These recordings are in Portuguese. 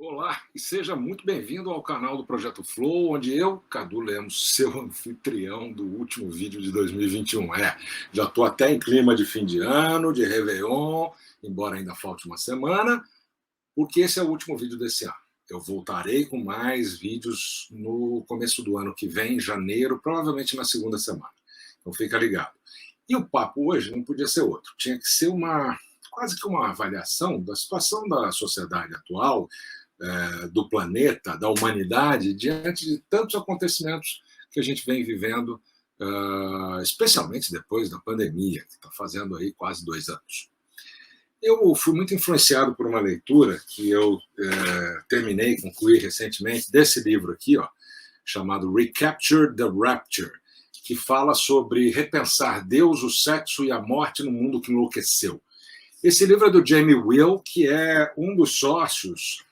Olá e seja muito bem-vindo ao canal do Projeto Flow, onde eu, Cadu Lemos, seu anfitrião do último vídeo de 2021. Já estou até em clima de fim de ano, de Réveillon, embora ainda falte uma semana, porque esse é o último vídeo desse ano. Eu voltarei com mais vídeos no começo do ano que vem, em janeiro, provavelmente na segunda semana. Então fica ligado. E o papo hoje não podia ser outro, tinha que ser quase que uma avaliação da situação da sociedade atual, do planeta, da humanidade, diante de tantos acontecimentos que a gente vem vivendo, especialmente depois da pandemia, que está fazendo aí quase 2 anos. Eu fui muito influenciado por uma leitura que eu concluí recentemente, desse livro aqui, chamado Recapture the Rapture, que fala sobre repensar Deus, o sexo e a morte no mundo que enlouqueceu. Esse livro é do Jamie Wheal, que é um dos sócios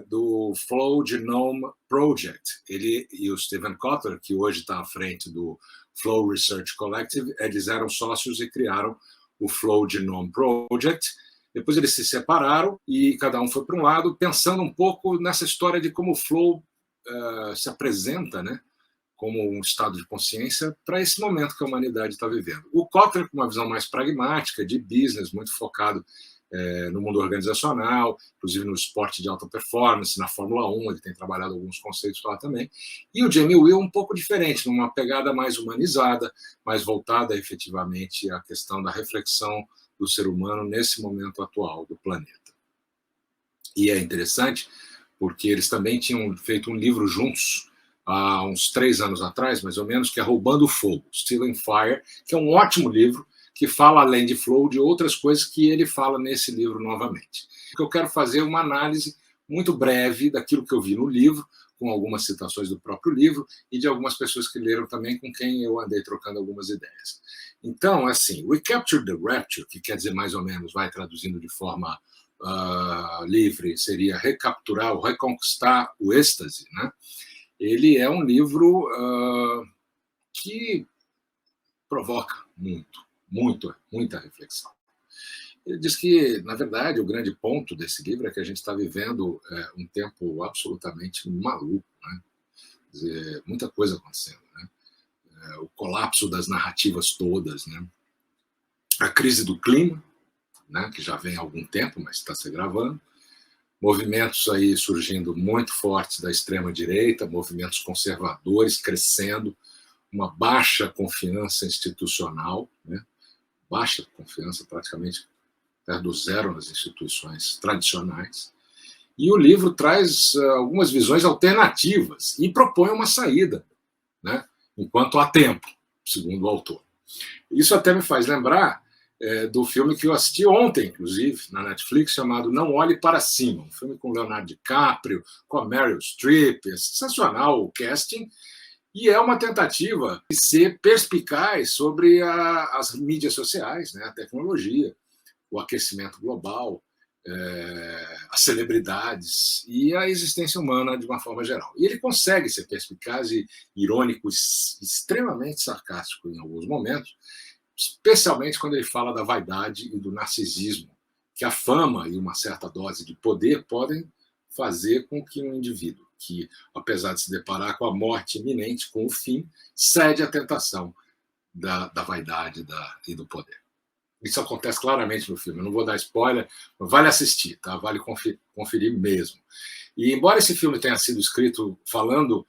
do Flow Genome Project. Ele e o Steven Kotler, que hoje está à frente do Flow Research Collective, eles eram sócios e criaram o Flow Genome Project. Depois eles se separaram e cada um foi para um lado, pensando um pouco nessa história de como o Flow se apresenta, né, como um estado de consciência para esse momento que a humanidade está vivendo. O Kotler, com uma visão mais pragmática, de business, muito focado no mundo organizacional, inclusive no esporte de alta performance, na Fórmula 1, ele tem trabalhado alguns conceitos lá também. E o Jamie Wheal um pouco diferente, numa pegada mais humanizada, mais voltada efetivamente à questão da reflexão do ser humano nesse momento atual do planeta. E é interessante porque eles também tinham feito um livro juntos, há uns 3 anos atrás, mais ou menos, que é Roubando Fogo, Stealing Fire, que é um ótimo livro, que fala, além de Flow, de outras coisas que ele fala nesse livro novamente. Eu quero fazer uma análise muito breve daquilo que eu vi no livro, com algumas citações do próprio livro e de algumas pessoas que leram também, com quem eu andei trocando algumas ideias. Então, assim, Recapture the Rapture, que quer dizer mais ou menos, vai traduzindo de forma livre, seria recapturar ou reconquistar o êxtase, né? Ele é um livro que provoca muita reflexão. Ele diz que, na verdade, o grande ponto desse livro é que a gente está vivendo um tempo absolutamente maluco, né? Quer dizer, muita coisa acontecendo, né? O colapso das narrativas todas, né? A crise do clima, né, que já vem há algum tempo, mas está se agravando. Movimentos aí surgindo muito fortes da extrema-direita, movimentos conservadores crescendo, uma baixa confiança institucional, né? Baixa confiança, praticamente perto do zero nas instituições tradicionais. E o livro traz algumas visões alternativas e propõe uma saída, né? Enquanto há tempo, segundo o autor. Isso até me faz lembrar do filme que eu assisti ontem, inclusive, na Netflix, chamado Não Olhe Para Cima, um filme com Leonardo DiCaprio, com a Meryl Streep, é sensacional o casting, e é uma tentativa de ser perspicaz sobre as mídias sociais, né, a tecnologia, o aquecimento global, as celebridades e a existência humana de uma forma geral. E ele consegue ser perspicaz e irônico, extremamente sarcástico em alguns momentos, especialmente quando ele fala da vaidade e do narcisismo, que a fama e uma certa dose de poder podem fazer com que um indivíduo que, apesar de se deparar com a morte iminente, com o fim, cede à tentação da vaidade e do poder. Isso acontece claramente no filme. Eu não vou dar spoiler, mas vale assistir, tá? Vale conferir mesmo. E embora esse filme tenha sido escrito falando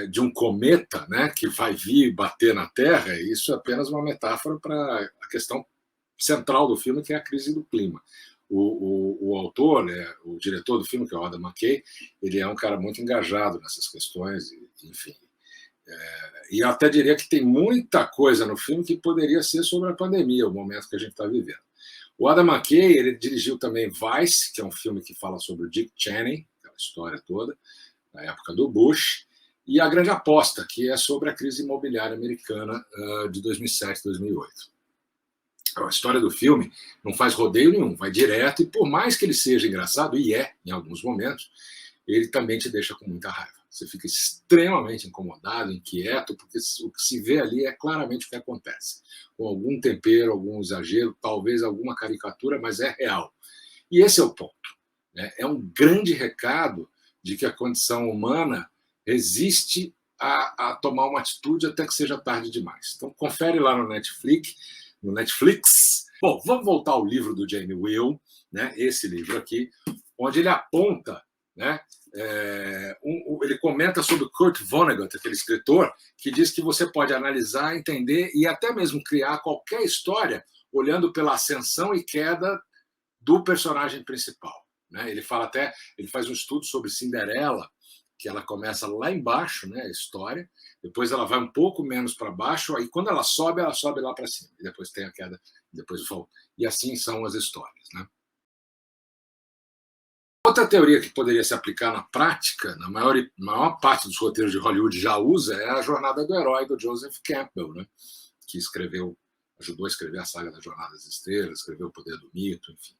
de um cometa, né, que vai vir bater na Terra, isso é apenas uma metáfora para a questão central do filme, que é a crise do clima. O autor, né, o diretor do filme, que é o Adam McKay, ele é um cara muito engajado nessas questões, enfim. E eu até diria que tem muita coisa no filme que poderia ser sobre a pandemia, o momento que a gente está vivendo. O Adam McKay, ele dirigiu também Vice, que é um filme que fala sobre o Dick Cheney, aquela história toda, na época do Bush, e A Grande Aposta, que é sobre a crise imobiliária americana de 2007, 2008. A história do filme não faz rodeio nenhum, vai direto, e por mais que ele seja engraçado, e em alguns momentos, ele também te deixa com muita raiva. Você fica extremamente incomodado, inquieto, porque o que se vê ali é claramente o que acontece. Com algum tempero, algum exagero, talvez alguma caricatura, mas é real. E esse é o ponto. né? É um grande recado de que a condição humana resiste a tomar uma atitude até que seja tarde demais. Então, confere lá no Netflix. Bom, vamos voltar ao livro do Jamie Wheal, né? Esse livro aqui, onde ele aponta, né? Ele comenta sobre Kurt Vonnegut, aquele escritor, que diz que você pode analisar, entender e até mesmo criar qualquer história olhando pela ascensão e queda do personagem principal, né? Ele faz um estudo sobre Cinderela, que ela começa lá embaixo, né, a história, depois ela vai um pouco menos para baixo, aí quando ela sobe lá para cima, e depois tem a queda, depois volta. E assim são as histórias, né? Outra teoria que poderia se aplicar na prática, na maior parte dos roteiros de Hollywood já usa, é a jornada do herói do Joseph Campbell, né? Que ajudou a escrever a saga da Jornada das Estrelas, escreveu O Poder do Mito, enfim.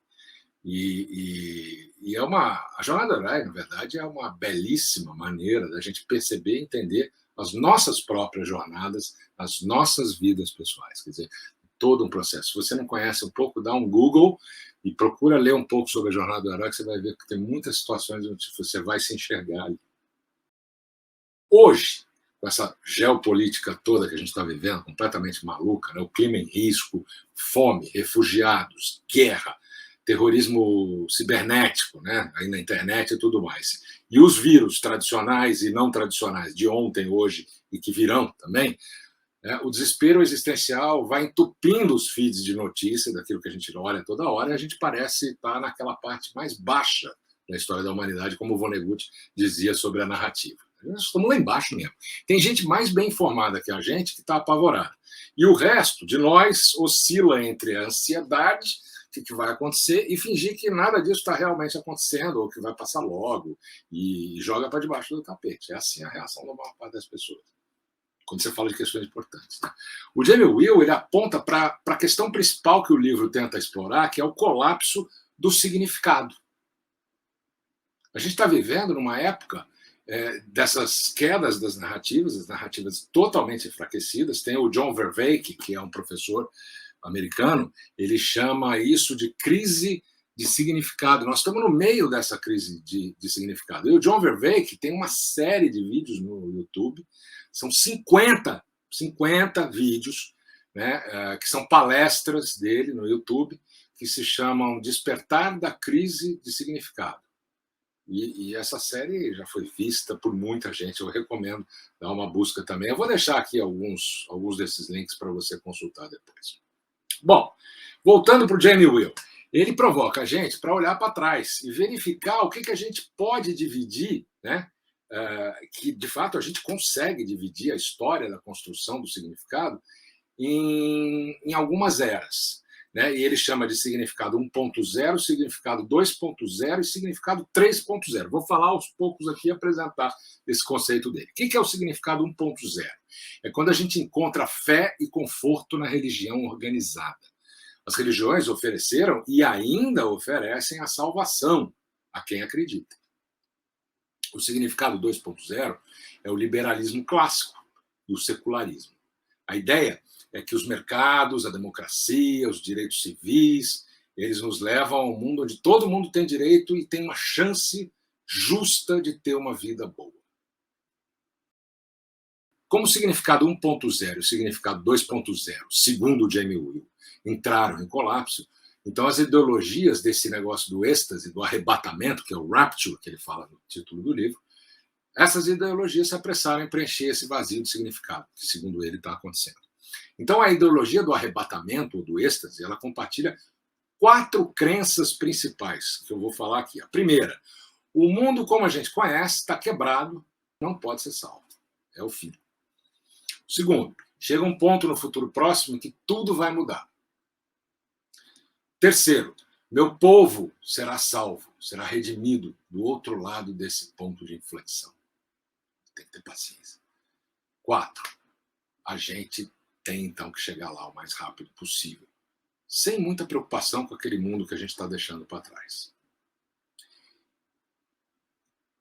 A jornada do herói, na verdade, é uma belíssima maneira da gente perceber e entender as nossas próprias jornadas, as nossas vidas pessoais. Quer dizer, todo um processo. Se você não conhece um pouco, dá um Google e procura ler um pouco sobre a jornada do herói, que você vai ver que tem muitas situações onde você vai se enxergar ali. Hoje, com essa geopolítica toda que a gente está vivendo, completamente maluca, né? O clima em risco, fome, refugiados, guerra, terrorismo cibernético, né? Aí na internet e tudo mais. E os vírus tradicionais e não tradicionais de ontem, hoje e que virão também, né? O desespero existencial vai entupindo os feeds de notícia daquilo que a gente olha toda hora e a gente parece estar naquela parte mais baixa da história da humanidade, como o Vonnegut dizia sobre a narrativa. Nós estamos lá embaixo mesmo. Tem gente mais bem informada que a gente que está apavorada. E o resto de nós oscila entre a ansiedade, o que vai acontecer, e fingir que nada disso está realmente acontecendo, ou que vai passar logo, e joga para debaixo do tapete. É assim a reação da maior parte das pessoas, quando você fala de questões importantes. Né? O Jamie Wheal ele aponta para a questão principal que o livro tenta explorar, que é o colapso do significado. A gente está vivendo numa época dessas quedas das narrativas, as narrativas totalmente enfraquecidas. Tem o John Vervaeke, que é um professor americano, ele chama isso de crise de significado. Nós estamos no meio dessa crise de significado. E o John Vervaeke tem uma série de vídeos no YouTube, são 50 vídeos, né, que são palestras dele no YouTube, que se chamam Despertar da Crise de Significado. E essa série já foi vista por muita gente, eu recomendo dar uma busca também. Eu vou deixar aqui alguns desses links para você consultar depois. Bom, voltando para o Jamie Wheal, ele provoca a gente para olhar para trás e verificar o que a gente pode dividir, né? Que de fato a gente consegue dividir a história da construção do significado em algumas eras. Né? E ele chama de significado 1.0, significado 2.0 e significado 3.0. Vou falar aos poucos aqui e apresentar esse conceito dele. O que é o significado 1.0? É quando a gente encontra fé e conforto na religião organizada. As religiões ofereceram e ainda oferecem a salvação a quem acredita. O significado 2.0 é o liberalismo clássico e o secularismo. A ideia é que os mercados, a democracia, os direitos civis, eles nos levam a um mundo onde todo mundo tem direito e tem uma chance justa de ter uma vida boa. Como o significado 1.0 e o significado 2.0, segundo o Jamie Wheal, entraram em colapso, então as ideologias desse negócio do êxtase, do arrebatamento, que é o rapture, que ele fala no título do livro, essas ideologias se apressaram em preencher esse vazio de significado, que segundo ele está acontecendo. Então, a ideologia do arrebatamento ou do êxtase, ela compartilha 4 crenças principais que eu vou falar aqui. A primeira, o mundo como a gente conhece está quebrado, não pode ser salvo. É o fim. Segundo, chega um ponto no futuro próximo em que tudo vai mudar. Terceiro, meu povo será salvo, será redimido do outro lado desse ponto de inflexão. Tem que ter paciência. 4, a gente tem então que chegar lá o mais rápido possível, sem muita preocupação com aquele mundo que a gente está deixando para trás.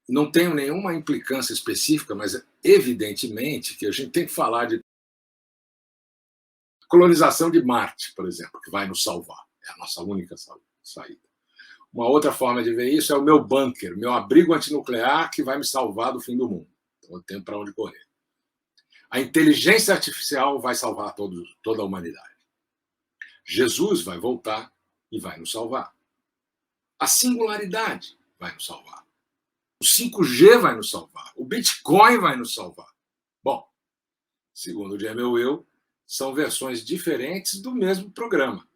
Não tenho nenhuma implicância específica, mas evidentemente que a gente tem que falar de colonização de Marte, por exemplo, que vai nos salvar. É a nossa única saída. Uma outra forma de ver isso é o meu bunker, meu abrigo antinuclear que vai me salvar do fim do mundo. Então eu tenho para onde correr. A inteligência artificial vai salvar toda a humanidade. Jesus vai voltar e vai nos salvar. A singularidade vai nos salvar. O 5G vai nos salvar. O Bitcoin vai nos salvar. Bom, segundo o Jamie Will, são versões diferentes do mesmo programa.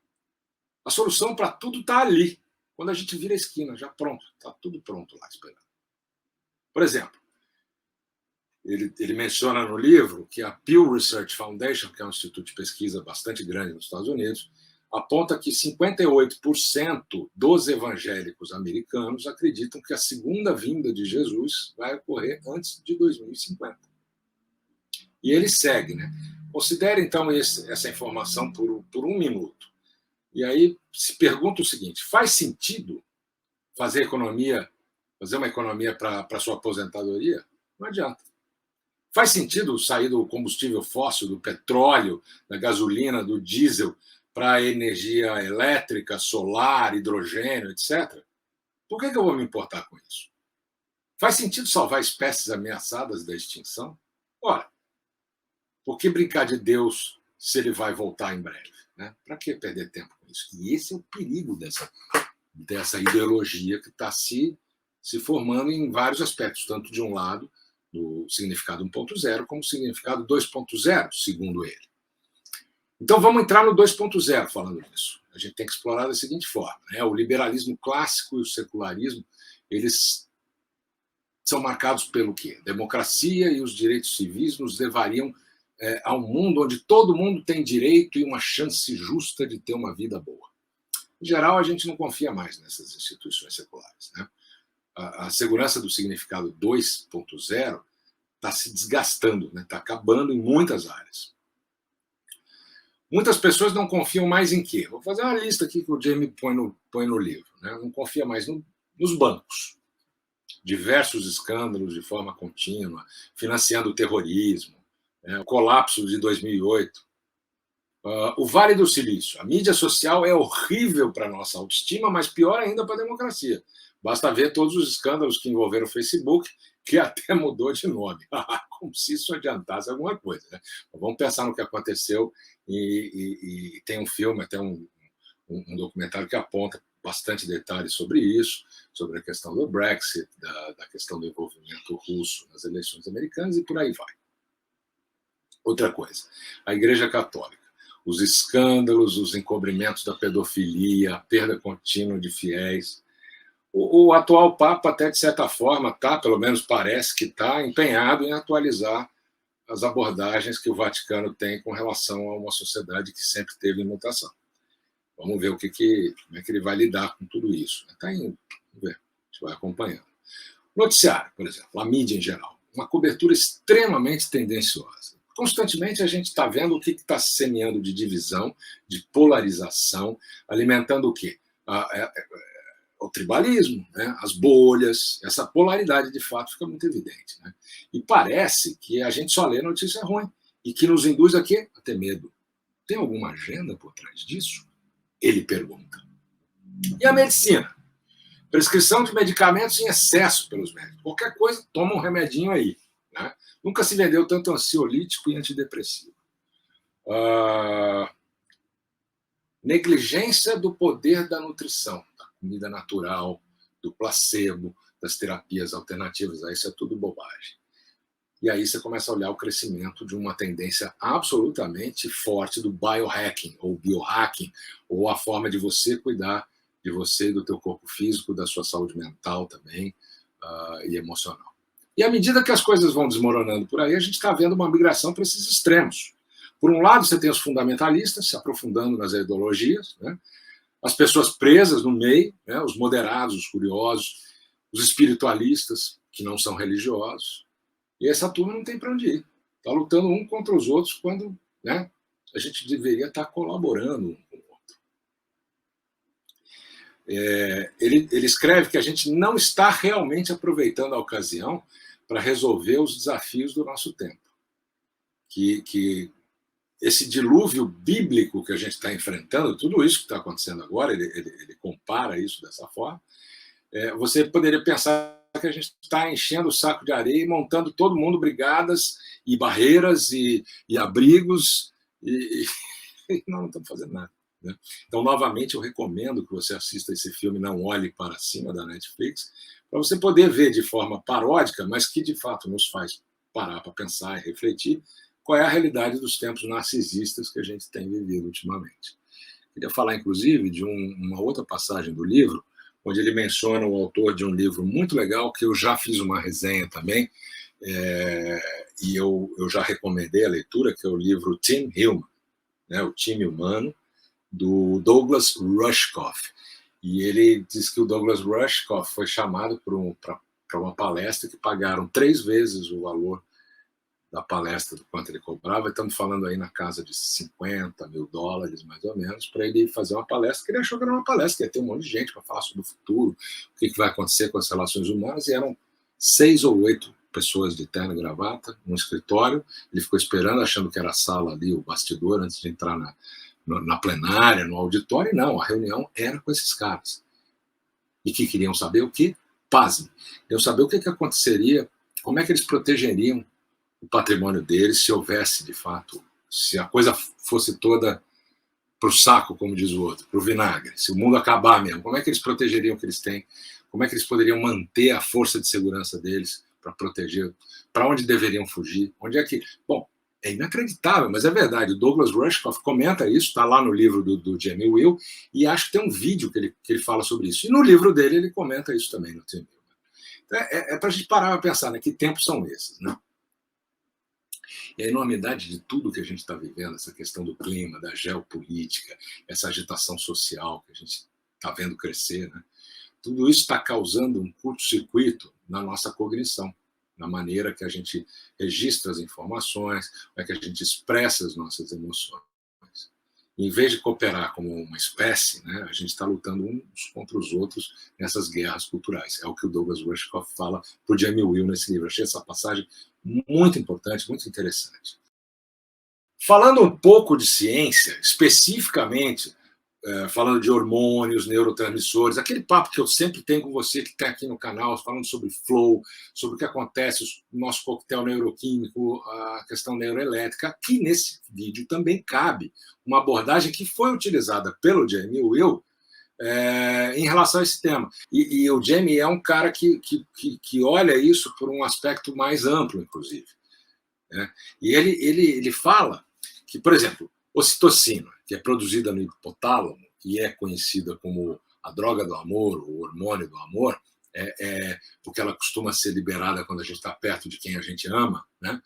A solução para tudo está ali. Quando a gente vira a esquina, já pronto. Está tudo pronto lá esperando. Por exemplo, ele menciona no livro que a Pew Research Foundation, que é um instituto de pesquisa bastante grande nos Estados Unidos, aponta que 58% dos evangélicos americanos acreditam que a segunda vinda de Jesus vai ocorrer antes de 2050. E ele segue, né? Considere, então, essa informação por um minuto. E aí se pergunta o seguinte: faz sentido fazer uma economia para a sua aposentadoria? Não adianta. Faz sentido sair do combustível fóssil, do petróleo, da gasolina, do diesel, para a energia elétrica, solar, hidrogênio, etc.? Por que eu vou me importar com isso? Faz sentido salvar espécies ameaçadas da extinção? Ora, por que brincar de Deus se ele vai voltar em breve? Né? Para que perder tempo com isso? E esse é o perigo dessa ideologia que está se formando em vários aspectos, tanto de um lado, do significado 1.0, como significado 2.0, segundo ele. Então vamos entrar no 2.0 falando disso. A gente tem que explorar da seguinte forma, né? O liberalismo clássico e o secularismo, eles são marcados pelo quê? Democracia e os direitos civis nos levariam a um mundo onde todo mundo tem direito e uma chance justa de ter uma vida boa. Em geral, a gente não confia mais nessas instituições seculares, né? A segurança do significado 2.0 está se desgastando, né? Está acabando em muitas áreas. Muitas pessoas não confiam mais em quê? Vou fazer uma lista aqui que o Jamie põe no livro. Né? Não confia mais nos bancos. Diversos escândalos de forma contínua, financiando o terrorismo, o colapso de 2008. O Vale do Silício. A mídia social é horrível para a nossa autoestima, mas pior ainda para a democracia. Basta ver todos os escândalos que envolveram o Facebook, que até mudou de nome. Como se isso adiantasse alguma coisa. Né? Vamos pensar no que aconteceu e tem um filme, até um documentário que aponta bastante detalhes sobre isso, sobre a questão do Brexit, da questão do envolvimento russo nas eleições americanas e por aí vai. Outra coisa, a Igreja Católica. Os escândalos, os encobrimentos da pedofilia, a perda contínua de fiéis. O atual Papa, até de certa forma, pelo menos parece que está empenhado em atualizar as abordagens que o Vaticano tem com relação a uma sociedade que sempre teve em mutação. Vamos ver como é que ele vai lidar com tudo isso. Está indo, vamos ver, a gente vai acompanhando. Noticiário, por exemplo, a mídia em geral, uma cobertura extremamente tendenciosa. Constantemente a gente está vendo o que está se semeando de divisão, de polarização, alimentando o quê? O tribalismo, né? As bolhas, essa polaridade de fato fica muito evidente. Né? E parece que a gente só lê notícia ruim e que nos induz a quê? A ter medo. Tem alguma agenda por trás disso? Ele pergunta. E a medicina? Prescrição de medicamentos em excesso pelos médicos. Qualquer coisa, toma um remedinho aí. Né? Nunca se vendeu tanto ansiolítico e antidepressivo. Negligência do poder da nutrição, da comida natural, do placebo, das terapias alternativas. Isso é tudo bobagem. E aí você começa a olhar o crescimento de uma tendência absolutamente forte do biohacking, ou biohacking, ou a forma de você cuidar de você, do teu corpo físico, da sua saúde mental também e emocional. E à medida que as coisas vão desmoronando por aí, a gente está vendo uma migração para esses extremos. Por um lado, você tem os fundamentalistas se aprofundando nas ideologias, né? As pessoas presas no meio, né? Os moderados, os curiosos, os espiritualistas, que não são religiosos. E essa turma não tem para onde ir. Está lutando um contra os outros quando, né, a gente deveria estar colaborando um com o outro. Ele escreve que a gente não está realmente aproveitando a ocasião para resolver os desafios do nosso tempo. Que esse dilúvio bíblico que a gente está enfrentando, tudo isso que está acontecendo agora, ele compara isso dessa forma, você poderia pensar que a gente está enchendo o saco de areia e montando todo mundo brigadas e barreiras e abrigos, e nós não estamos fazendo nada. Né? Então, novamente, eu recomendo que você assista esse filme Não Olhe Para Cima, da Netflix, para você poder ver de forma paródica, mas que de fato nos faz parar para pensar e refletir qual é a realidade dos tempos narcisistas que a gente tem vivido ultimamente. Queria falar, inclusive, de uma outra passagem do livro, onde ele menciona o autor de um livro muito legal, que eu já fiz uma resenha também, e eu já recomendei a leitura, que é o livro Team Human, né, o time humano, do Douglas Rushkoff. E ele diz que o Douglas Rushkoff foi chamado para uma palestra que pagaram 3 vezes o valor da palestra do quanto ele cobrava. Estamos falando aí na casa de $50 mil, mais ou menos, para ele fazer uma palestra, que ele achou que era uma palestra, que ia ter um monte de gente para falar sobre o futuro, o que vai acontecer com as relações humanas, e eram 6 ou 8 pessoas de terno e gravata, num escritório. Ele ficou esperando, achando que era a sala ali, o bastidor, antes de entrar na plenária, no auditório, e não, a reunião era com esses caras. E que queriam saber o quê? Pasme. Queriam saber o que aconteceria, como é que eles protegeriam o patrimônio deles se houvesse, de fato, se a coisa fosse toda para o saco, como diz o outro, para o vinagre, se o mundo acabar mesmo, como é que eles protegeriam o que eles têm, como é que eles poderiam manter a força de segurança deles para proteger, para onde deveriam fugir, onde é que... Bom, é inacreditável, mas é verdade. O Douglas Rushkoff comenta isso, está lá no livro do Jamie Will, e acho que tem um vídeo que ele fala sobre isso. E no livro dele ele comenta isso também, no Jamie Will. Então, para a gente parar para pensar, né? Que tempos são esses, né? E a enormidade de tudo que a gente está vivendo, essa questão do clima, da geopolítica, essa agitação social que a gente está vendo crescer, né? Tudo isso está causando um curto-circuito na nossa cognição, na maneira que a gente registra as informações, como é que a gente expressa as nossas emoções. Em vez de cooperar como uma espécie, né, a gente está lutando uns contra os outros nessas guerras culturais. É o que o Douglas Rushkoff fala para o Jamie Will nesse livro. Achei essa passagem muito importante, muito interessante. Falando um pouco de ciência, especificamente, falando de hormônios, neurotransmissores, aquele papo que eu sempre tenho com você que está aqui no canal, falando sobre flow, sobre o que acontece, o nosso coquetel neuroquímico, a questão neuroelétrica. Aqui nesse vídeo também cabe uma abordagem que foi utilizada pelo Jamie Will em relação a esse tema. E o Jamie é um cara que olha isso por um aspecto mais amplo, inclusive. Né? E ele fala que, por exemplo, ocitocina, que é produzida no hipotálamo e é conhecida como a droga do amor, o hormônio do amor, porque ela costuma ser liberada quando a gente está perto de quem a gente ama, né?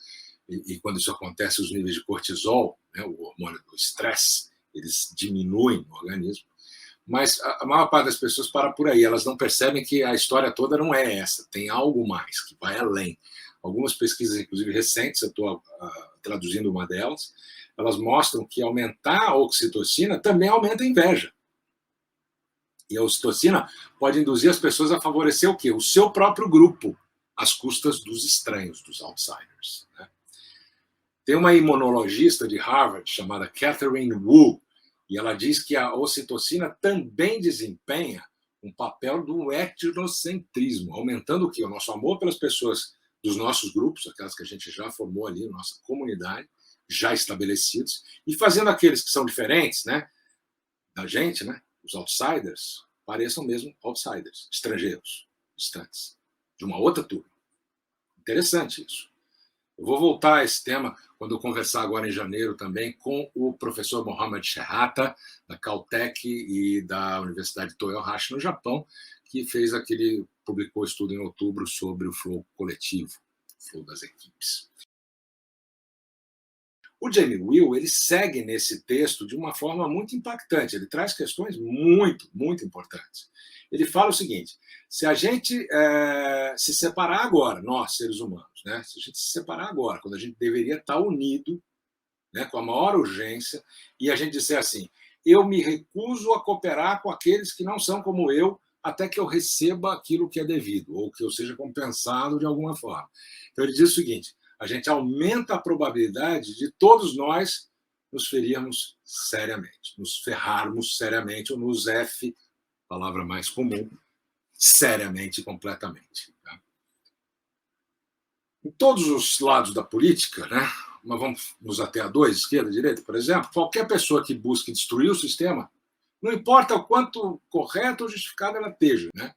E quando isso acontece, os níveis de cortisol, né, o hormônio do estresse, eles diminuem no organismo. Mas a maior parte das pessoas para por aí, elas não percebem que a história toda não é essa, tem algo mais, que vai além. Algumas pesquisas, inclusive recentes, eu estou traduzindo uma delas, elas mostram que aumentar a oxitocina também aumenta a inveja. E a oxitocina pode induzir as pessoas a favorecer o quê? O seu próprio grupo, às custas dos estranhos, dos outsiders. Né? Tem uma imunologista de Harvard chamada Catherine Wu, e ela diz que a ocitocina também desempenha um papel do etnocentrismo, aumentando o quê? O nosso amor pelas pessoas dos nossos grupos, aquelas que a gente já formou ali, nossa comunidade, já estabelecidos, e fazendo aqueles que são diferentes, né, da gente, né, os outsiders, pareçam mesmo outsiders, estrangeiros, distantes, de uma outra turma. Interessante isso. Eu vou voltar a esse tema quando eu conversar agora em janeiro também com o professor Mohamed Shehata, da Caltech e da Universidade Toyohashi, no Japão, que publicou estudo em outubro sobre o flow coletivo, o flow das equipes. O Jamie Will, ele segue nesse texto de uma forma muito impactante, ele traz questões muito, muito importantes. Ele fala o seguinte: se a gente se separar agora, nós, seres humanos, né, se a gente se separar agora, quando a gente deveria estar unido, né, com a maior urgência, e a gente disser assim, eu me recuso a cooperar com aqueles que não são como eu, até que eu receba aquilo que é devido, ou que eu seja compensado de alguma forma. Então ele diz o seguinte: a gente aumenta a probabilidade de todos nós nos ferirmos seriamente, nos ferrarmos seriamente, ou nos F, palavra mais comum, seriamente e completamente. Tá? Em todos os lados da política, né? Mas vamos nos ater a dois, esquerda e direita, por exemplo, qualquer pessoa que busque destruir o sistema, não importa o quanto correto ou justificado ela esteja, né?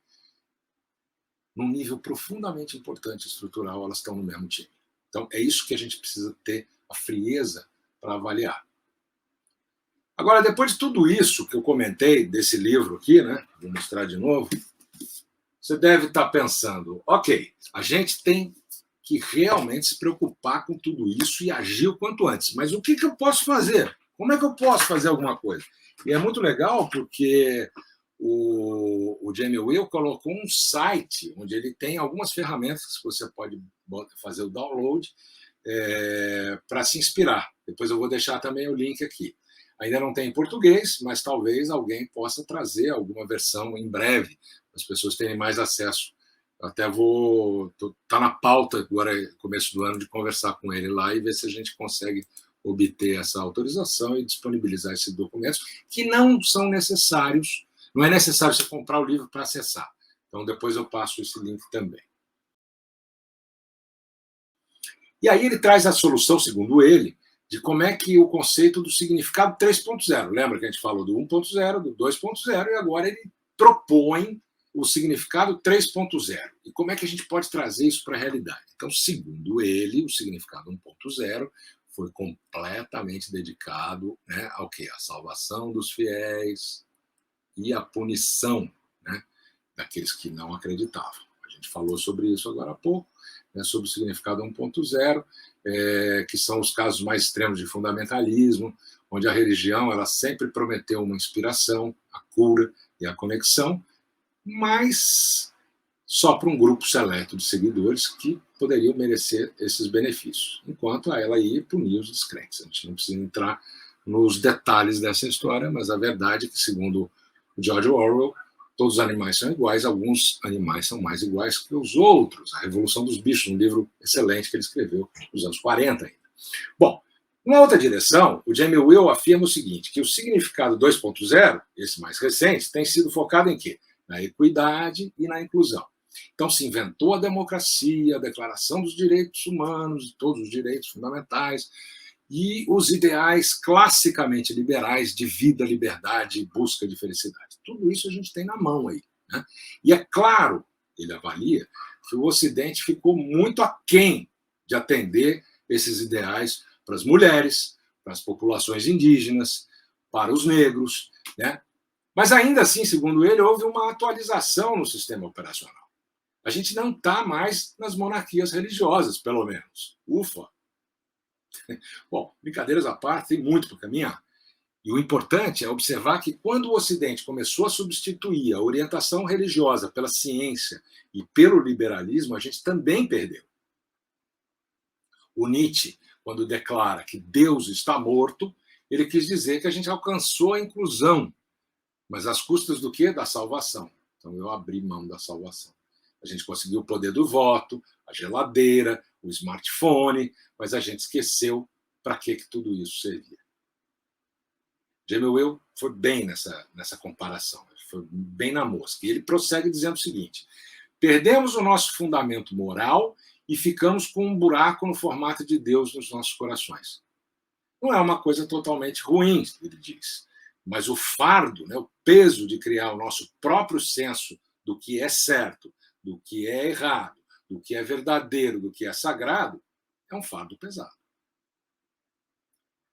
Num nível profundamente importante estrutural, elas estão no mesmo time. Então, é isso que a gente precisa ter a frieza para avaliar. Agora, depois de tudo isso que eu comentei desse livro aqui, né? Vou mostrar de novo. Você deve estar pensando, ok, a gente tem que realmente se preocupar com tudo isso e agir o quanto antes. Mas o que eu posso fazer? Como é que eu posso fazer alguma coisa? E é muito legal porque o Jamie Will colocou um site onde ele tem algumas ferramentas que você pode fazer o download para se inspirar. Depois eu vou deixar também o link aqui. Ainda não tem em português, mas talvez alguém possa trazer alguma versão em breve, para as pessoas terem mais acesso. Até tá na pauta agora, começo do ano, de conversar com ele lá e ver se a gente consegue obter essa autorização e disponibilizar esses documentos, que não são necessários, não é necessário você comprar o livro para acessar. Então, depois eu passo esse link também. E aí ele traz a solução, segundo ele, de como é que o conceito do significado 3.0, lembra que a gente falou do 1.0, do 2.0, e agora ele propõe o significado 3.0. E como é que a gente pode trazer isso para a realidade? Então, segundo ele, o significado 1.0 foi completamente dedicado, né, ao quê? A salvação dos fiéis e a punição, né, daqueles que não acreditavam. A gente falou sobre isso agora há pouco, né, sobre o significado 1.0, que são os casos mais extremos de fundamentalismo, onde a religião ela sempre prometeu uma inspiração, a cura e a conexão, mas só para um grupo seleto de seguidores que poderiam merecer esses benefícios, enquanto ela ia punir os descrentes. A gente não precisa entrar nos detalhes dessa história, mas a verdade é que, segundo o George Orwell, todos os animais são iguais, alguns animais são mais iguais que os outros. A Revolução dos Bichos, um livro excelente que ele escreveu nos anos 40 ainda. Bom, numa outra direção, o Jamie Will afirma o seguinte, que o significado 2.0, esse mais recente, tem sido focado em quê? Na equidade e na inclusão. Então se inventou a democracia, a Declaração dos Direitos Humanos, todos os direitos fundamentais, e os ideais classicamente liberais de vida, liberdade e busca de felicidade. Tudo isso a gente tem na mão aí. Né? E é claro, ele avalia, que o Ocidente ficou muito aquém de atender esses ideais para as mulheres, para as populações indígenas, para os negros. Né? Mas ainda assim, segundo ele, houve uma atualização no sistema operacional. A gente não está mais nas monarquias religiosas, pelo menos. Ufa! Bom, brincadeiras à parte, tem muito para caminhar. E o importante é observar que quando o Ocidente começou a substituir a orientação religiosa pela ciência e pelo liberalismo, a gente também perdeu. O Nietzsche, quando declara que Deus está morto, ele quis dizer que a gente alcançou a inclusão, mas às custas do quê? Da salvação. Então eu abri mão da salvação. A gente conseguiu o poder do voto, a geladeira, o smartphone, mas a gente esqueceu para que tudo isso servia. Jamie Will foi bem nessa comparação, foi bem na mosca. E ele prossegue dizendo o seguinte: perdemos o nosso fundamento moral e ficamos com um buraco no formato de Deus nos nossos corações. Não é uma coisa totalmente ruim, ele diz, mas o fardo, né, o peso de criar o nosso próprio senso do que é certo, do que é errado, do que é verdadeiro, do que é sagrado, é um fardo pesado.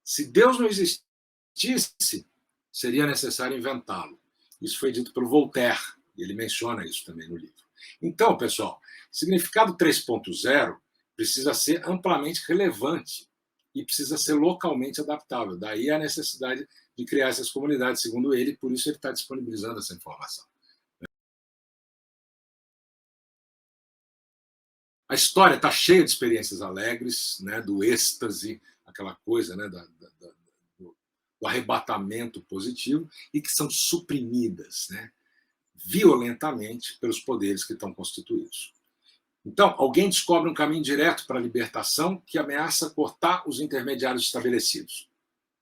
Se Deus não existisse, seria necessário inventá-lo. Isso foi dito pelo Voltaire, e ele menciona isso também no livro. Então, pessoal, significado 3.0 precisa ser amplamente relevante e precisa ser localmente adaptável. Daí a necessidade de criar essas comunidades, segundo ele, por isso ele está disponibilizando essa informação. A história está cheia de experiências alegres, né, do êxtase, aquela coisa, né, do arrebatamento positivo, e que são suprimidas, né, violentamente pelos poderes que estão constituídos. Então, alguém descobre um caminho direto para a libertação que ameaça cortar os intermediários estabelecidos.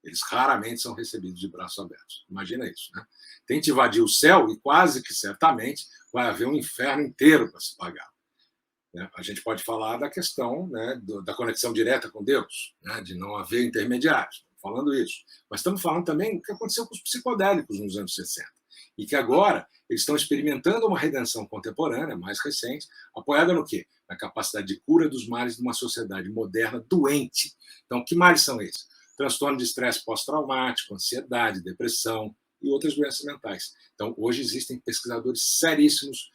Eles raramente são recebidos de braços abertos. Imagina isso, né? Tente invadir o céu e quase que certamente vai haver um inferno inteiro para se pagar. Né? A gente pode falar da questão, né, da conexão direta com Deus, né, de não haver intermediários. Estamos falando isso. Mas estamos falando também do que aconteceu com os psicodélicos nos anos 60. E que agora eles estão experimentando uma redenção contemporânea, mais recente, apoiada no quê? Na capacidade de cura dos males de uma sociedade moderna doente. Então, que males são esses? Transtorno de estresse pós-traumático, ansiedade, depressão e outras doenças mentais. Então, hoje existem pesquisadores seríssimos,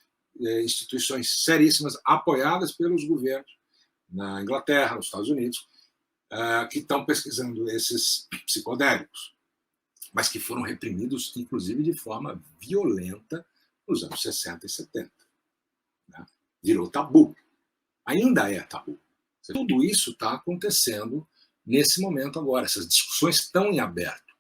instituições seríssimas, apoiadas pelos governos, na Inglaterra, nos Estados Unidos, que estão pesquisando esses psicodélicos, mas que foram reprimidos, inclusive, de forma violenta nos anos 60 e 70. Né? Virou tabu. Ainda é tabu. Tudo isso está acontecendo nesse momento agora. Essas discussões estão em aberto.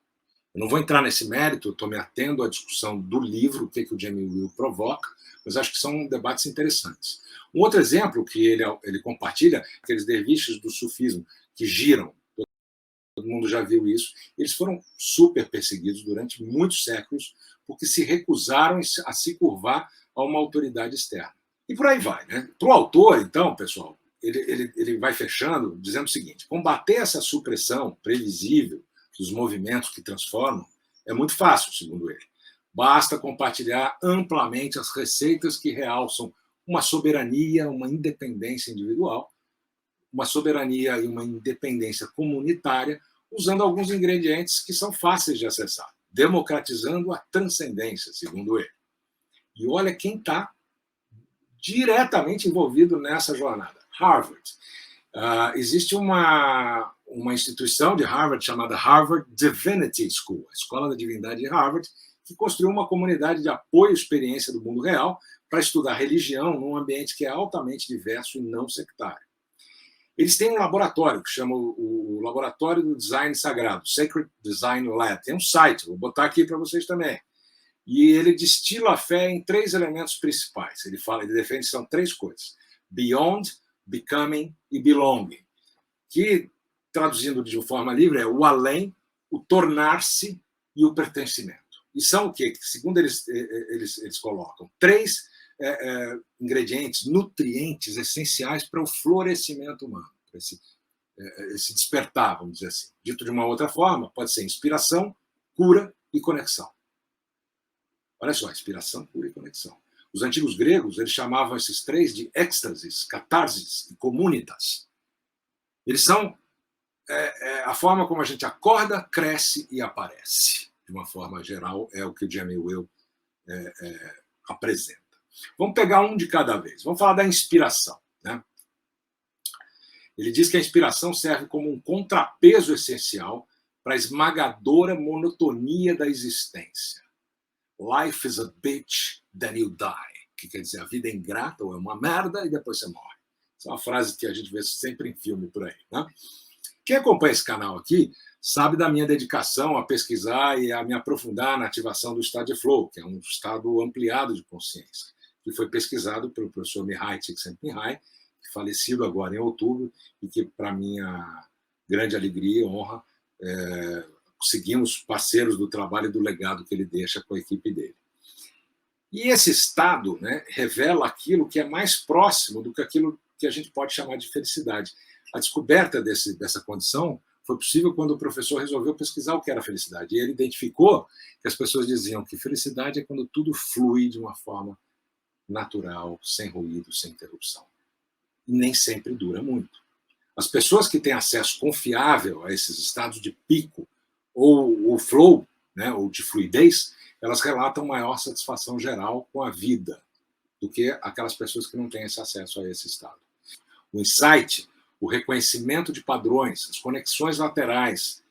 Eu não vou entrar nesse mérito, estou me atendo à discussão do livro, o que o Jamie Wheal provoca, mas acho que são debates interessantes. Um outro exemplo que ele compartilha, aqueles derviches do sufismo que giram, todo mundo já viu isso, eles foram super perseguidos durante muitos séculos porque se recusaram a se curvar a uma autoridade externa. E por aí vai. Né? Para o autor, então, pessoal, ele vai fechando dizendo o seguinte: combater essa supressão previsível dos movimentos que transformam é muito fácil, segundo ele. Basta compartilhar amplamente as receitas que realçam uma soberania, uma independência individual, uma soberania e uma independência comunitária, usando alguns ingredientes que são fáceis de acessar, democratizando a transcendência, segundo ele. E olha quem está diretamente envolvido nessa jornada: Harvard. Existe uma instituição de Harvard chamada Harvard Divinity School, a Escola da Divindade de Harvard, que construiu uma comunidade de apoio à experiência do mundo real para estudar religião num ambiente que é altamente diverso e não sectário. Eles têm um laboratório que chama o Laboratório do Design Sagrado, Sacred Design Lab. Tem um site, vou botar aqui para vocês também. E ele destila a fé em 3 elementos principais. Ele defende que são 3 coisas: beyond, becoming e belonging, que, traduzindo de forma livre, é o além, o tornar-se e o pertencimento. E são o quê? Segundo eles colocam 3 ingredientes, nutrientes essenciais para o florescimento humano, para esse despertar, vamos dizer assim. Dito de uma outra forma, pode ser inspiração, cura e conexão. Olha só, inspiração, cura e conexão. Os antigos gregos, eles chamavam esses 3 de êxtasis, catarsis e comunitas. Eles são a forma como a gente acorda, cresce e aparece. De uma forma geral, é o que o Jamie Wheal apresenta. Vamos pegar um de cada vez. Vamos falar da inspiração. Né? Ele diz que a inspiração serve como um contrapeso essencial para a esmagadora monotonia da existência. Life is a bitch, then you die. Que quer dizer, a vida é ingrata ou é uma merda e depois você morre. Essa é uma frase que a gente vê sempre em filme por aí. Né? Quem acompanha esse canal aqui sabe da minha dedicação a pesquisar e a me aprofundar na ativação do estado de flow, que é um estado ampliado de consciência, que foi pesquisado pelo professor Mihai Csikszentmihalyi, falecido agora em outubro, e que, para minha grande alegria e honra, seguimos parceiros do trabalho e do legado que ele deixa com a equipe dele. E esse estado, né, revela aquilo que é mais próximo do que aquilo que a gente pode chamar de felicidade. A descoberta dessa condição foi possível quando o professor resolveu pesquisar o que era felicidade. E ele identificou que as pessoas diziam que felicidade é quando tudo flui de uma forma natural, sem ruído, sem interrupção. E nem sempre dura muito. As pessoas que têm acesso confiável a esses estados de pico ou flow, né, ou de fluidez, elas relatam maior satisfação geral com a vida do que aquelas pessoas que não têm esse acesso a esse estado. O insight, o reconhecimento de padrões, as conexões laterais,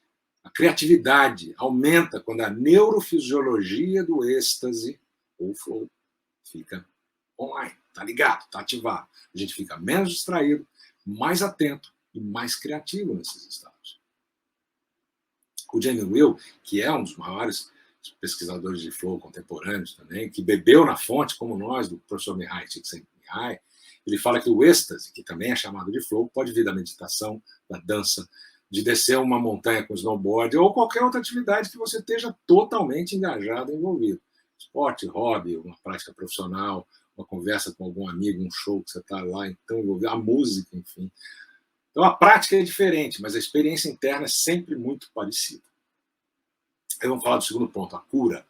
a criatividade aumenta quando a neurofisiologia do êxtase ou flow fica online, está ligado, está ativado. A gente fica menos distraído, mais atento e mais criativo nesses estados. O Jamie Wheal, que é um dos maiores pesquisadores de flow contemporâneos também, que bebeu na fonte, como nós, do professor Mihai Csikszentmihalyi, ele fala que o êxtase, que também é chamado de flow, pode vir da meditação, da dança, de descer uma montanha com snowboard ou qualquer outra atividade que você esteja totalmente engajado, envolvido. Esporte, hobby, uma prática profissional, uma conversa com algum amigo, um show que você está lá, então envolvido, a música, enfim. Então a prática é diferente, mas a experiência interna é sempre muito parecida. Aí vamos falar do segundo ponto, a cura,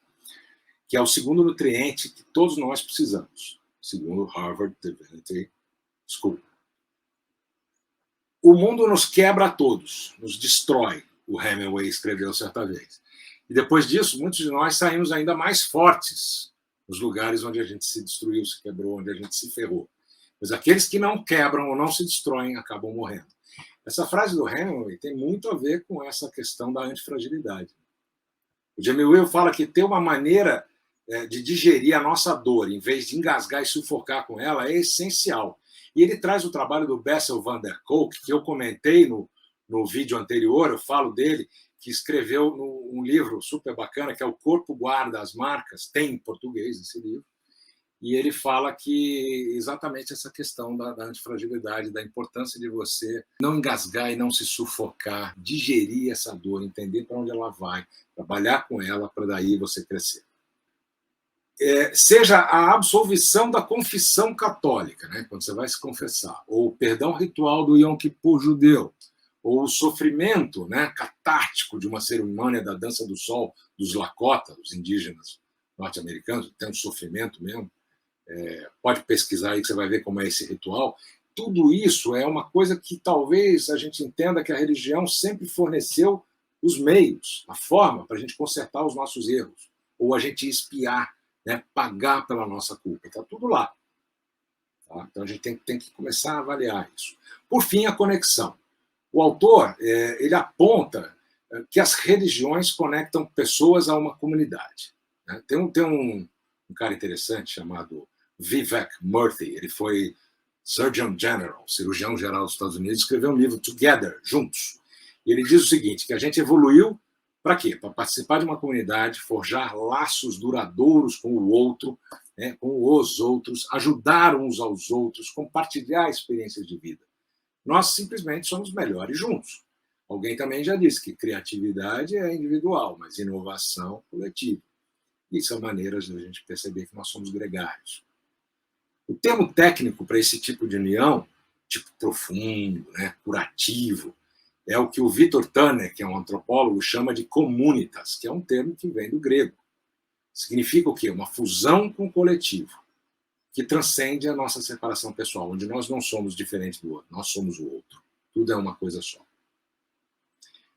que é o segundo nutriente que todos nós precisamos, segundo Harvard Divinity School. O mundo nos quebra a todos, nos destrói, o Hemingway escreveu certa vez. E depois disso, muitos de nós saímos ainda mais fortes nos lugares onde a gente se destruiu, se quebrou, onde a gente se ferrou. Mas aqueles que não quebram ou não se destroem acabam morrendo. Essa frase do Hemingway tem muito a ver com essa questão da antifragilidade. O Jamie Will fala que ter uma maneira de digerir a nossa dor, em vez de engasgar e sufocar com ela, é essencial. E ele traz o trabalho do Bessel van der Kolk, que eu comentei no vídeo anterior, eu falo dele, que escreveu um livro super bacana, que é O Corpo Guarda as Marcas, tem em português esse livro, e ele fala que exatamente essa questão da antifragilidade, da importância de você não engasgar e não se sufocar, digerir essa dor, entender para onde ela vai, trabalhar com ela para daí você crescer. Seja a absolvição da confissão católica, né, quando você vai se confessar, ou o perdão ritual do Yom Kippur judeu, ou o sofrimento, né, catártico de uma cerimônia da dança do sol dos Lakota, os indígenas norte-americanos, tem um sofrimento mesmo. Pode pesquisar aí que você vai ver como é esse ritual. Tudo isso é uma coisa que talvez a gente entenda que a religião sempre forneceu os meios, a forma para a gente consertar os nossos erros, ou a gente expiar, né, pagar pela nossa culpa. Está tudo lá. Tá? Então a gente tem que começar a avaliar isso. Por fim, a conexão. O autor ele aponta que as religiões conectam pessoas a uma comunidade. Né? Tem um cara interessante chamado Vivek Murthy, ele foi Surgeon General, cirurgião geral dos Estados Unidos, escreveu um livro Together, Juntos. E ele diz o seguinte, que a gente evoluiu para quê? Para participar de uma comunidade, forjar laços duradouros com o outro, né, com os outros, ajudar uns aos outros, compartilhar experiências de vida. Nós simplesmente somos melhores juntos. Alguém também já disse que criatividade é individual, mas inovação coletiva. E são maneiras de a gente perceber que nós somos gregários. O termo técnico para esse tipo de união, tipo profundo, né, curativo, é o que o Victor Turner, que é um antropólogo, chama de communitas, que é um termo que vem do grego. Significa o quê? Uma fusão com o coletivo, que transcende a nossa separação pessoal, onde nós não somos diferentes do outro, nós somos o outro. Tudo é uma coisa só.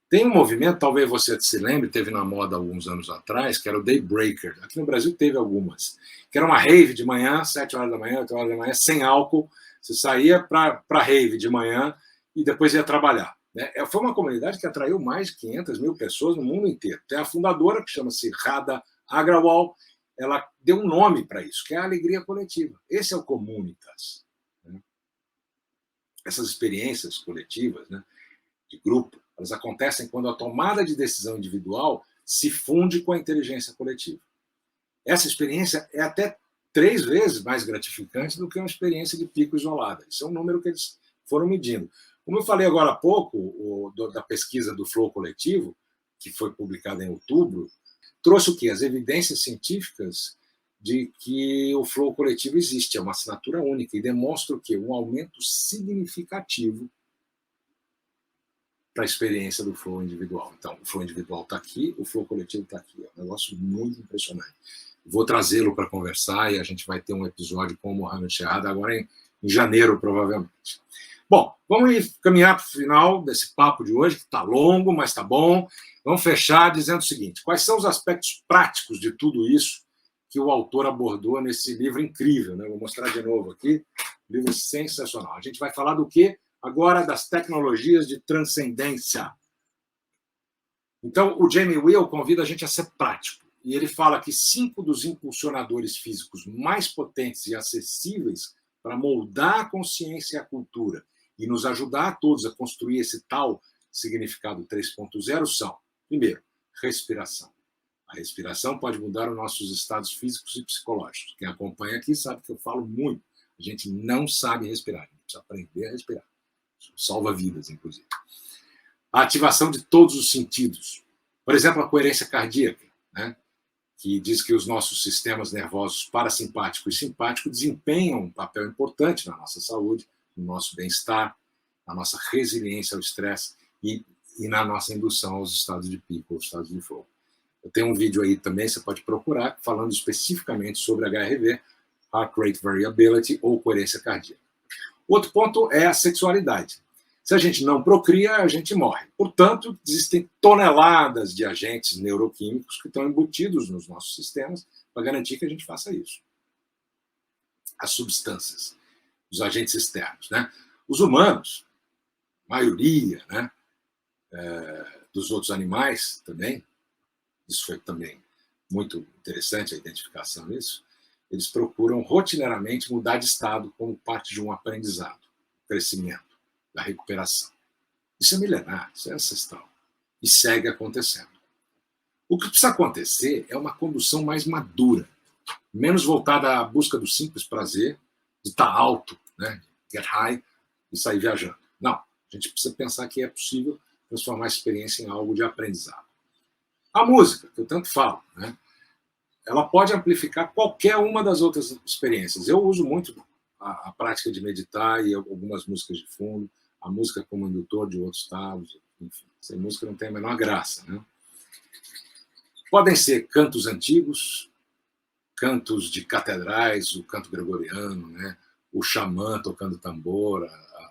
Tem um movimento, talvez você se lembre, teve na moda alguns anos atrás, que era o Daybreaker. Aqui no Brasil teve algumas. Que era uma rave de manhã, 7 horas da manhã, 8 horas da manhã, sem álcool. Você saía para a rave de manhã e depois ia trabalhar. Né? Foi uma comunidade que atraiu mais de 500 mil pessoas no mundo inteiro. Tem a fundadora, que chama-se Radha Agrawal, ela deu um nome para isso, que é a alegria coletiva. Esse é o Communitas. Né? Essas experiências coletivas, né, de grupo, elas acontecem quando a tomada de decisão individual se funde com a inteligência coletiva. Essa experiência é até 3 vezes mais gratificante do que uma experiência de pico isolada. Isso é um número que eles foram medindo. Como eu falei agora há pouco, da pesquisa do Flow Coletivo, que foi publicada em outubro, trouxe o quê? As evidências científicas de que o flow coletivo existe, é uma assinatura única, e demonstra o quê? Um aumento significativo para a experiência do flow individual. Então, o flow individual está aqui, o flow coletivo está aqui. É um negócio muito impressionante. Vou trazê-lo para conversar e a gente vai ter um episódio com o Mohamed Sherrada agora em janeiro, provavelmente. Bom, vamos caminhar para o final desse papo de hoje, que está longo, mas está bom. Vamos fechar dizendo o seguinte: quais são os aspectos práticos de tudo isso que o autor abordou nesse livro incrível? Né? Vou mostrar de novo aqui, livro sensacional. A gente vai falar do quê? Agora das tecnologias de transcendência. Então, o Jamie Will convida a gente a ser prático. E ele fala que 5 dos impulsionadores físicos mais potentes e acessíveis para moldar a consciência e a cultura e nos ajudar a todos a construir esse tal significado 3.0 são, primeiro, respiração. A respiração pode mudar os nossos estados físicos e psicológicos. Quem acompanha aqui sabe que eu falo muito. A gente não sabe respirar, a gente precisa aprender a respirar. Salva vidas, inclusive. a ativação de todos os sentidos. Por exemplo, a coerência cardíaca, né? Que diz que os nossos sistemas nervosos parasimpático e simpático desempenham um papel importante na nossa saúde, no nosso bem-estar, na nossa resiliência ao estresse e na nossa indução aos estados de pico, aos estados de flow. Eu tenho um vídeo aí também, você pode procurar, falando especificamente sobre HRV, Heart Rate Variability ou coerência cardíaca. Outro ponto é a sexualidade. Se a gente não procria, a gente morre. Portanto, existem toneladas de agentes neuroquímicos que estão embutidos nos nossos sistemas para garantir que a gente faça isso. As substâncias, os agentes externos, né? Os humanos, a maioria, né, dos outros animais também, isso foi também muito interessante a identificação disso, eles procuram rotineiramente mudar de estado como parte de um aprendizado, crescimento, da recuperação. Isso é milenar, isso é ancestral. E segue acontecendo. O que precisa acontecer é uma condução mais madura, menos voltada à busca do simples prazer, de estar alto, né, get high, e sair viajando. Não, a gente precisa pensar que é possível transformar a experiência em algo de aprendizado. A música, que eu tanto falo, né, ela pode amplificar qualquer uma das outras experiências. Eu uso muito a prática de meditar e algumas músicas de fundo, a música como indutor de outros estados, enfim. Sem música não tem a menor graça, né? Podem ser cantos antigos, cantos de catedrais, o canto gregoriano, né? O xamã tocando tambor,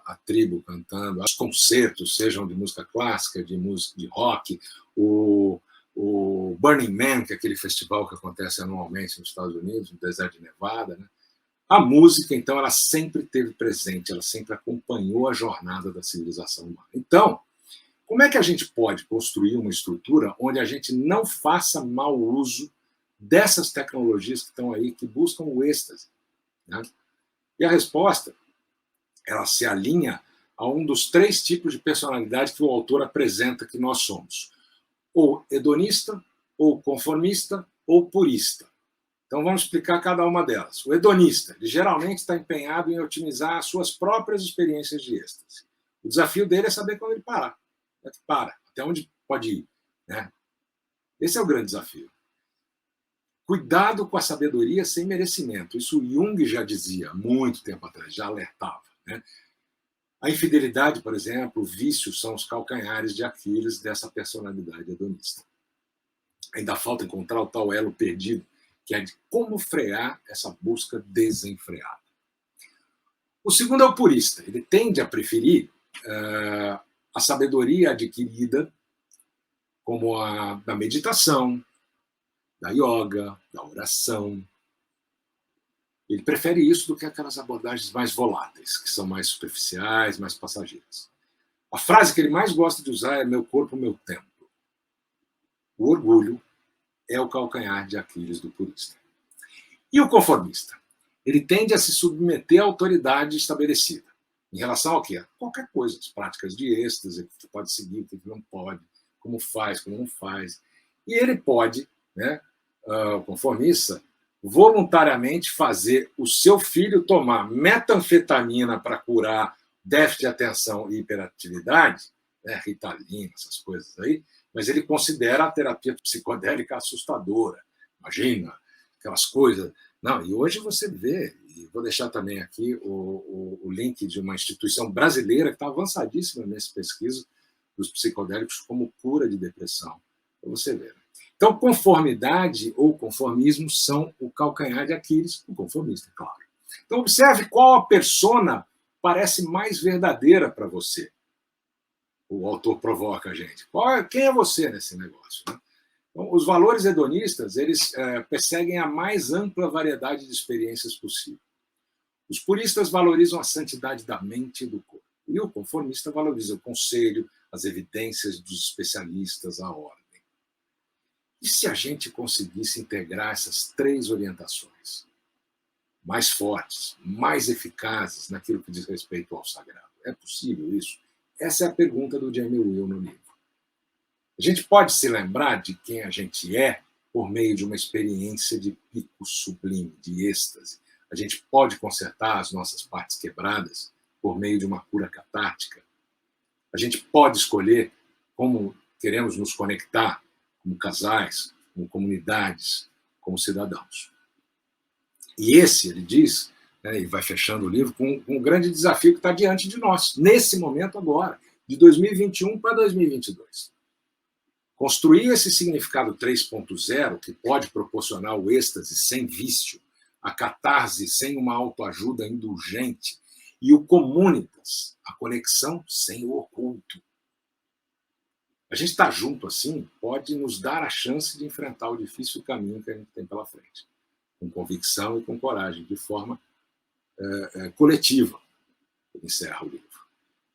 a tribo cantando, os concertos, sejam de música clássica, de música de rock, o Burning Man, que é aquele festival que acontece anualmente nos Estados Unidos, no deserto de Nevada, né? A música, então, ela sempre esteve presente, ela sempre acompanhou a jornada da civilização humana. Então, como é que a gente pode construir uma estrutura onde a gente não faça mau uso dessas tecnologias que estão aí, que buscam o êxtase, né? E a resposta, ela se alinha a um dos 3 tipos de personalidade que o autor apresenta que nós somos: ou hedonista, ou conformista, ou purista. Então, vamos explicar cada uma delas. O hedonista, ele geralmente está empenhado em otimizar as suas próprias experiências de êxtase. O desafio dele é saber quando ele parar. Para, até onde pode ir, né? Esse é o grande desafio. Cuidado com a sabedoria sem merecimento. Isso Jung já dizia há muito tempo atrás, já alertava, né? A infidelidade, por exemplo, o vício são os calcanhares de Aquiles dessa personalidade hedonista. Ainda falta encontrar o tal elo perdido, que é de como frear essa busca desenfreada. O segundo é o purista. Ele tende a preferir a sabedoria adquirida, como a da meditação, da yoga, da oração. Ele prefere isso do que aquelas abordagens mais voláteis, que são mais superficiais, mais passageiras. A frase que ele mais gosta de usar é: meu corpo, meu templo. O orgulho é o calcanhar de Aquiles do purista. E o conformista? Ele tende a se submeter à autoridade estabelecida. Em relação ao quê? Qualquer coisa, as práticas de êxtase, o que pode seguir, o que não pode, como faz, como não faz. E ele pode, né, o conformista, voluntariamente fazer o seu filho tomar metanfetamina para curar déficit de atenção e hiperatividade, né, Ritalina, essas coisas aí, mas ele considera a terapia psicodélica assustadora. Imagina, aquelas coisas. Não, e hoje você vê, e vou deixar também aqui o link de uma instituição brasileira que está avançadíssima nessa pesquisa dos psicodélicos como cura de depressão, para você ver. Então, conformidade ou conformismo são o calcanhar de Aquiles, o conformista, claro. Então, observe qual a persona parece mais verdadeira para você. O autor provoca a gente. Quem é você nesse negócio, né? Então, os valores hedonistas, eles perseguem a mais ampla variedade de experiências possível. Os puristas valorizam a santidade da mente e do corpo. E o conformista valoriza o conselho, as evidências dos especialistas, a ordem. E se a gente conseguisse integrar essas 3 orientações mais fortes, mais eficazes naquilo que diz respeito ao sagrado? É possível isso? Essa é a pergunta do Jamie Will no livro. A gente pode se lembrar de quem a gente é por meio de uma experiência de pico sublime, de êxtase. A gente pode consertar as nossas partes quebradas por meio de uma cura catártica. A gente pode escolher como queremos nos conectar como casais, como comunidades, como cidadãos. E esse, ele diz, né, e vai fechando o livro, com um grande desafio que está diante de nós, nesse momento agora, de 2021 para 2022. Construir esse significado 3.0, que pode proporcionar o êxtase sem vício, a catarse sem uma autoajuda indulgente, e o communitas, a conexão sem o oculto. A gente estar junto assim pode nos dar a chance de enfrentar o difícil caminho que a gente tem pela frente, com convicção e com coragem, de forma coletiva. Ele encerra o livro.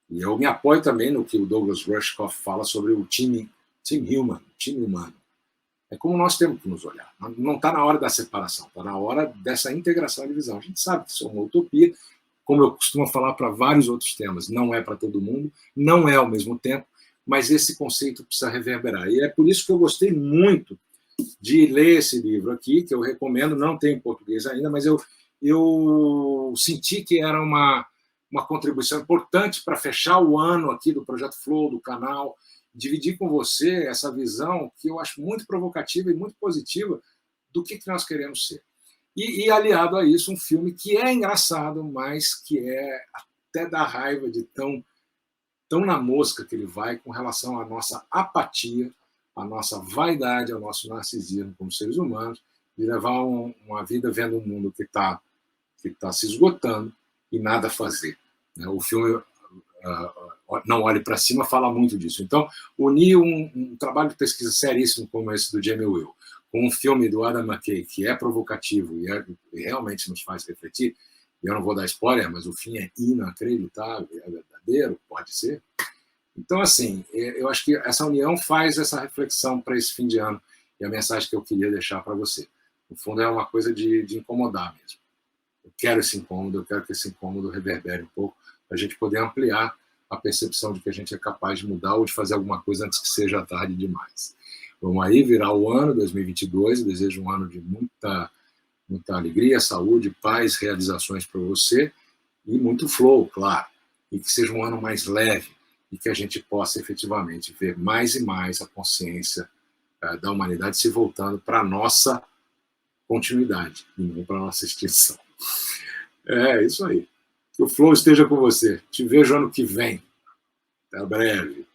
E eu me apoio também no que o Douglas Rushkoff fala sobre o time humano. É como nós temos que nos olhar. Não está na hora da separação, está na hora dessa integração e divisão. A gente sabe que isso é uma utopia, como eu costumo falar para vários outros temas, não é para todo mundo, não é ao mesmo tempo, mas esse conceito precisa reverberar. E é por isso que eu gostei muito de ler esse livro aqui, que eu recomendo, não tem em português ainda, mas eu senti que era uma contribuição importante para fechar o ano aqui do Projeto Flow, do canal, dividir com você essa visão que eu acho muito provocativa e muito positiva do que nós queremos ser. E aliado a isso, um filme que é engraçado, mas que é até da raiva de tão na mosca que ele vai com relação à nossa apatia, à nossa vaidade, ao nosso narcisismo como seres humanos, de levar uma vida vendo um mundo que tá se esgotando e nada a fazer. O filme Não Olhe para Cima fala muito disso. Então, unir um trabalho de pesquisa seríssimo como esse do Jamie Wheal com um filme do Adam McKay, que é provocativo e realmente nos faz refletir, e eu não vou dar spoiler, mas o fim é inacreditável, é verdadeiro, pode ser. Então, assim, eu acho que essa união faz essa reflexão para esse fim de ano, e a mensagem que eu queria deixar para você. No fundo, é uma coisa de incomodar mesmo. Eu quero esse incômodo, eu quero que esse incômodo reverbere um pouco, para a gente poder ampliar a percepção de que a gente é capaz de mudar ou de fazer alguma coisa antes que seja tarde demais. Vamos aí virar o ano 2022, eu desejo um ano de muita alegria, saúde, paz, realizações para você e muito flow, claro. E que seja um ano mais leve e que a gente possa efetivamente ver mais e mais a consciência da humanidade se voltando para a nossa continuidade e não para a nossa extinção. É isso aí. Que o flow esteja com você. Te vejo ano que vem. Até breve.